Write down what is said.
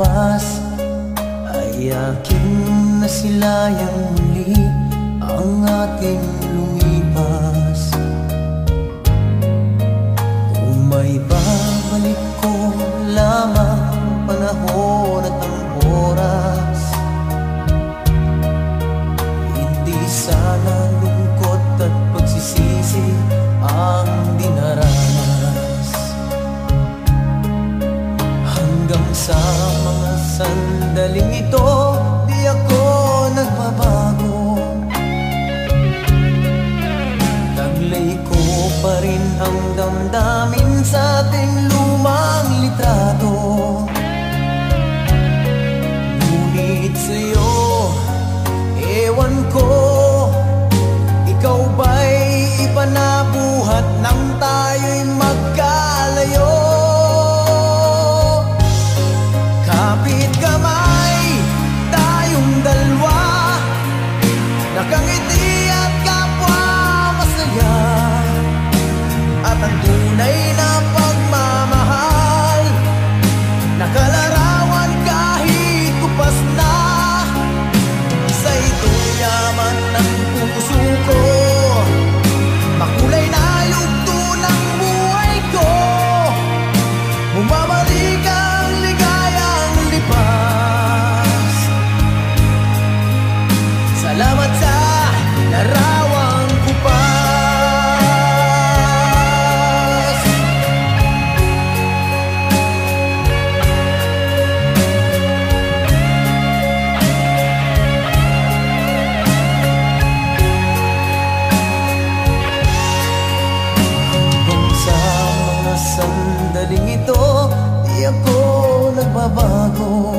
bukas ay aking nasilayang muli ang ating lumipas. Kung may babalik ko lamang panahon at ang oras, hindi sana lungkot at pagsisisi ang dinaranas. Hanggang sa mga sandaling ito, di ako nagbabago. Taglay ko pa rin ang damdamin sa ating lumang litrato. Ngunit sa'yo, ewan ko, ikaw ba'y iba na buhat nang tayo'y magkalayo? Kapit kamay, tayong dalawa, nakangiti at kapwa masaya. At ang tunay na pagmamahal, nakalarawan kahit kupas na. Sa ito'y yaman ng puso ko, makulay na yugto ng buhay ko. Bumabalik ang ligayang lipas. Salamat sa larawang kupas. Sandaling ito, di ako nagbabago.